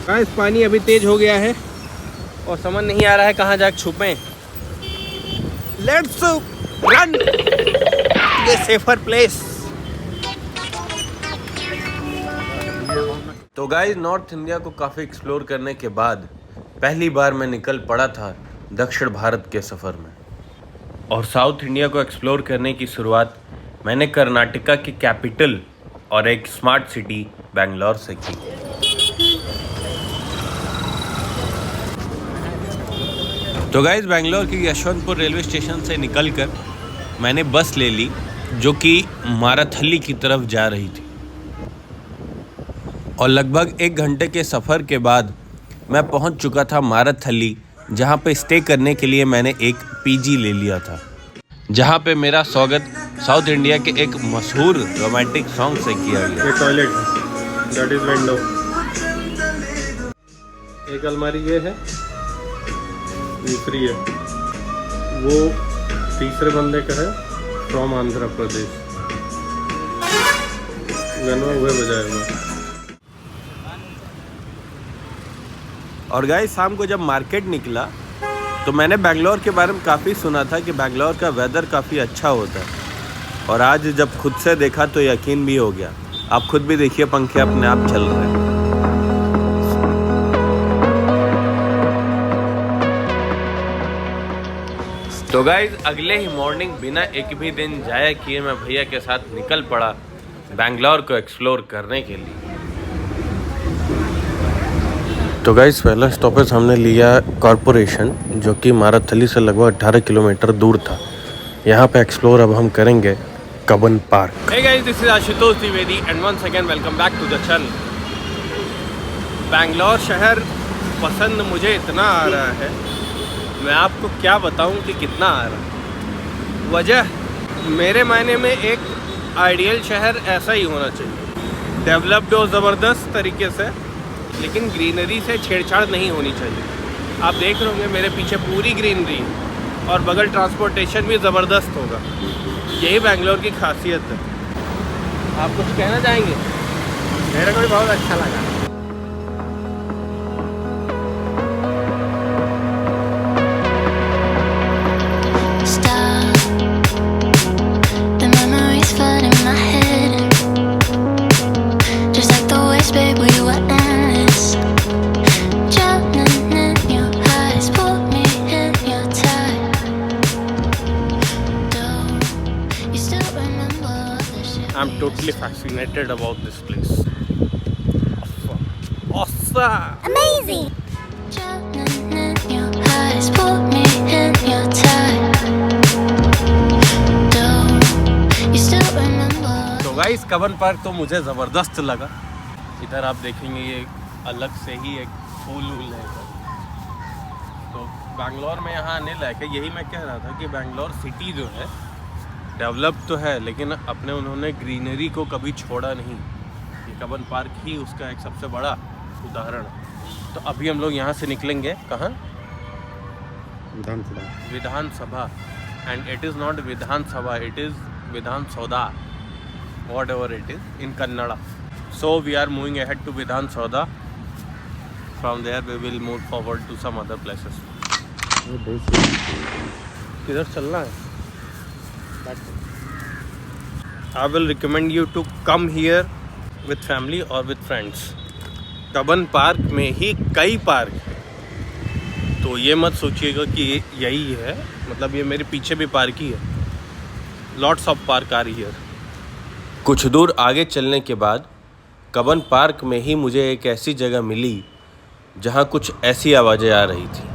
Guys पानी अभी तेज हो गया है और समझ नहीं आ रहा है कहाँ जाके छुपें। Let's run to the safer place. तो गाइस नॉर्थ इंडिया को काफ़ी एक्सप्लोर करने के बाद पहली बार मैं निकल पड़ा था दक्षिण भारत के सफ़र में। और साउथ इंडिया को एक्सप्लोर करने की शुरुआत मैंने कर्नाटका की कैपिटल और एक स्मार्ट सिटी बेंगलोर से की। तो गाइस बेंगलोर की यशवंतपुर रेलवे स्टेशन से निकलकर मैंने बस ले ली जो कि माराथली की तरफ जा रही थी। और लगभग 1 घंटे के सफ़र के बाद मैं पहुंच चुका था माराथली, जहां पे स्टे करने के लिए मैंने एक पीजी ले लिया था, जहां पे मेरा स्वागत साउथ इंडिया के एक मशहूर रोमांटिक सॉन्ग से किया गया। ये टॉयलेट दैट इज विंडो। एक अलमारी ये है, दूसरी है वो तीसरे बंदे का है फ्रॉम आंध्र प्रदेश। गनवा हुए बजाएगा। और गाइस शाम को जब मार्केट निकला तो मैंने बेंगलोर के बारे में काफ़ी सुना था कि बेंगलोर का वेदर काफ़ी अच्छा होता है, और आज जब खुद से देखा तो यकीन भी हो गया। आप खुद भी देखिए पंखे अपने आप चल रहे हैं। तो गाइस अगले ही मॉर्निंग बिना एक भी दिन जाया किए मैं भैया के साथ निकल पड़ा बेंगलोर को एक्सप्लोर करने के लिए। तो गाइस पहला स्टॉपेज हमने लिया कॉरपोरेशन, जो कि माराथली से लगभग 18 किलोमीटर दूर था। यहाँ पे एक्सप्लोर अब हम करेंगे Cubbon park. Hey guys this is Ashutosh Dwivedi and once again welcome back to the channel. Bangalore शहर पसंद मुझे इतना आ रहा है, मैं आपको क्या बताऊं कि कितना आ रहा है। वजह मेरे मायने में एक आइडियल शहर ऐसा ही होना चाहिए, डेवलप्ड हो ज़बरदस्त तरीके से, लेकिन ग्रीनरी से छेड़छाड़ नहीं होनी चाहिए। आप देख रहे होंगे मेरे पीछे पूरी ग्रीनरी और बगल ट्रांसपोर्टेशन भी ज़बरदस्त होगा। यही बेंगलोर की खासियत है। आप कुछ कहना चाहेंगे? मेरे को भी बहुत अच्छा लगा। I'm totally fascinated about this place. Awesome! Amazing! तो गाइस कबन पार्क तो मुझे ज़बरदस्त लगा। इधर आप देखेंगे ये अलग से ही एक फूल है। तो बेंगलोर में यहाँ आने लायक है। यही मैं कह रहा था कि बेंगलोर सिटी जो है डेवलप तो है, लेकिन अपने उन्होंने ग्रीनरी को कभी छोड़ा नहीं। ये कबन पार्क ही उसका एक सबसे बड़ा उदाहरण है। तो अभी हम लोग यहाँ से निकलेंगे कहाँ? Vidhan Sabha. And it is not Vidhan Sabha, it is Vidhana Soudha, whatever it is in Kannada. So we are moving ahead to Vidhana Soudha. From there we will move forward to some other places. किधर चलना है? I will recommend you to come here with family or with friends. Cubbon park में ही कई park हैं, तो ये मत सोचिएगा कि यही है, मतलब ये मेरे पीछे भी पार्क ही है। Lots of park are here. कुछ दूर आगे चलने के बाद कबन पार्क में ही मुझे एक ऐसी जगह मिली जहाँ कुछ ऐसी आवाज़ें आ रही थी।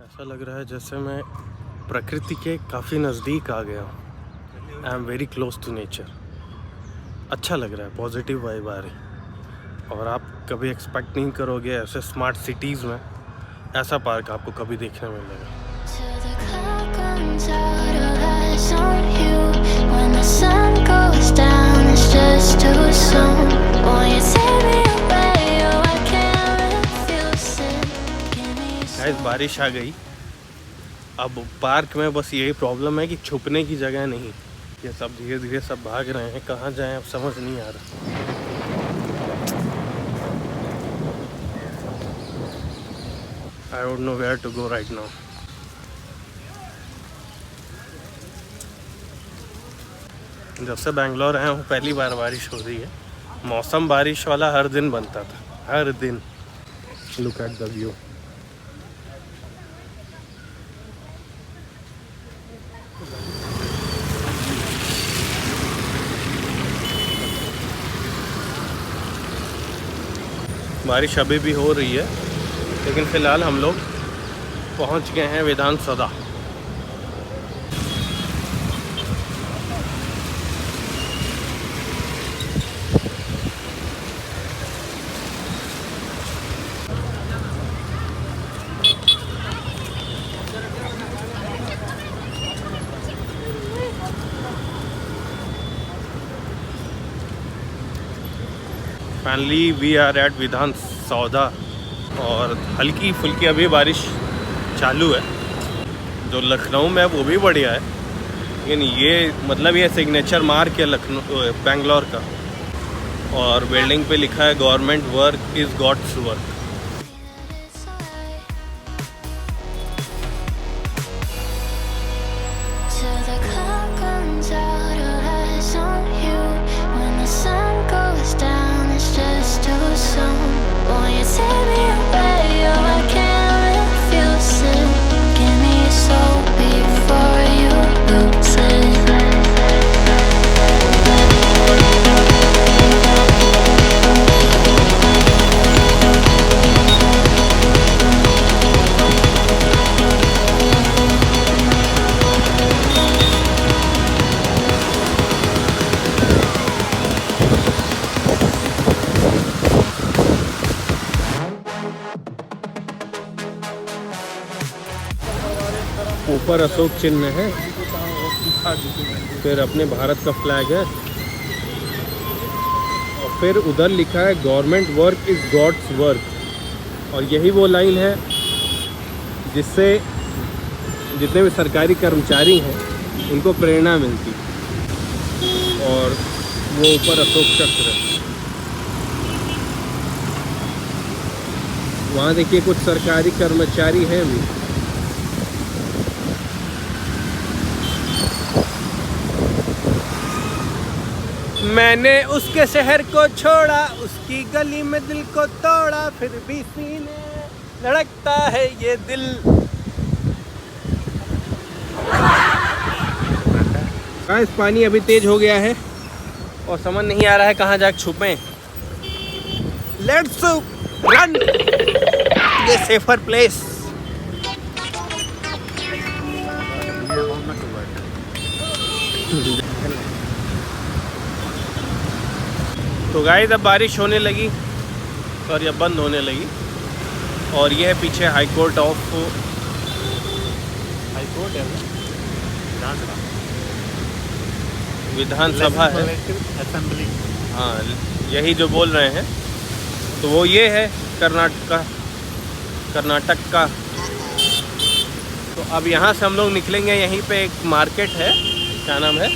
ऐसा लग रहा है जैसे मैं प्रकृति के काफ़ी नज़दीक आ गया हूँ। I am very close to nature. अच्छा लग रहा है, पॉजिटिव वाइब आ रही। और आप कभी एक्सपेक्ट नहीं करोगे ऐसे स्मार्ट सिटीज़ में ऐसा पार्क आपको कभी देखने मिलेगा। बारिश आ गई अब पार्क में बस यही प्रॉब्लम है कि छुपने की जगह नहीं। ये सब धीरे धीरे सब भाग रहे हैं, कहाँ जाएं अब समझ नहीं आ रहा। I don't know where to go right now. जब से बैंगलोर आया हूँ पहली बार बारिश हो रही है। मौसम बारिश वाला हर दिन बनता था, हर दिन। Look at the view. बारिश अभी भी हो रही है, लेकिन फ़िलहाल हम लोग पहुंच गए हैं Vidhana Soudha. Finally we are at Vidhana Soudha और हल्की फुल्की अभी बारिश चालू है। जो लखनऊ में है वो भी बढ़िया है, लेकिन ये मतलब ये सिग्नेचर मार्क है लखनऊ बेंगलोर का। और बिल्डिंग पे लिखा है government work is God's work. ऊपर अशोक चिन्ह है, फिर अपने भारत का फ्लैग है, और फिर उधर लिखा है government work is God's work. और यही वो लाइन है जिससे जितने भी सरकारी कर्मचारी हैं उनको प्रेरणा मिलती। और वो ऊपर अशोक चक्र है, वहाँ देखिए कुछ सरकारी कर्मचारी हैं भी। मैंने उसके शहर को छोड़ा, उसकी गली में दिल को तोड़ा, फिर भी सीने धड़कता है ये दिल। गाइस पानी अभी तेज हो गया है और समझ नहीं आ रहा है कहाँ जाके छुपें। लेट्स रन ये सेफर प्लेस। तो गाइस अब बारिश होने लगी और ये बंद होने लगी। और ये है पीछे हाई कोर्ट ऑफ है विधानसभा है, असेंबली। हाँ यही जो बोल रहे हैं, तो वो ये है कर्नाटक का। तो अब यहाँ से हम लोग निकलेंगे। यहीं पे एक मार्केट है, क्या नाम है,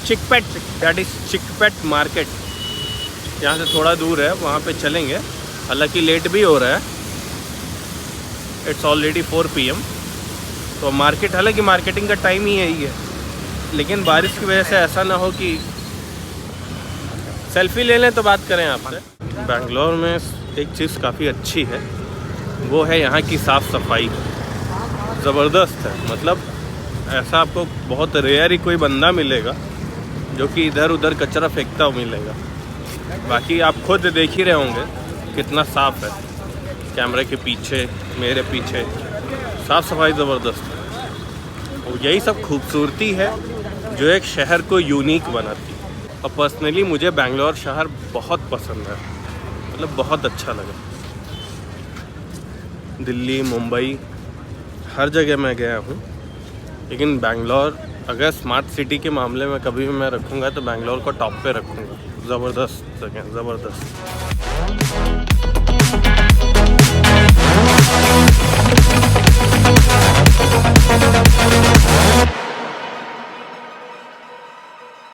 Chickpet, that is Chickpet market. यहाँ से थोड़ा दूर है, वहाँ पे चलेंगे। हालांकि लेट भी हो रहा है, इट्स ऑलरेडी 4 PM। तो मार्केट, हालांकि मार्केटिंग का टाइम ही यही है, लेकिन बारिश की वजह से ऐसा ना हो कि सेल्फी ले लें तो बात करें आपसे। बेंगलोर में एक चीज़ काफ़ी अच्छी है, वो है यहाँ की साफ़ सफाई। ज़बरदस्त है, मतलब ऐसा आपको बहुत रेयर ही कोई बंदा मिलेगा जो कि इधर उधर कचरा फेंकता हुआ मिलेगा। बाकी आप खुद देख ही रहे होंगे कितना साफ़ है, कैमरे के पीछे, मेरे पीछे, साफ़ सफाई ज़बरदस्त है। और यही सब खूबसूरती है जो एक शहर को यूनिक बनाती है। और पर्सनली मुझे बेंगलोर शहर बहुत पसंद है, मतलब बहुत अच्छा लगा। दिल्ली, मुंबई, हर जगह मैं गया हूँ, लेकिन बेंगलोर अगर स्मार्ट सिटी के मामले में कभी भी मैं रखूँगा तो बेंगलोर को टॉप पे रखूँगा। ज़बरदस्त जगह, ज़बरदस्त। है।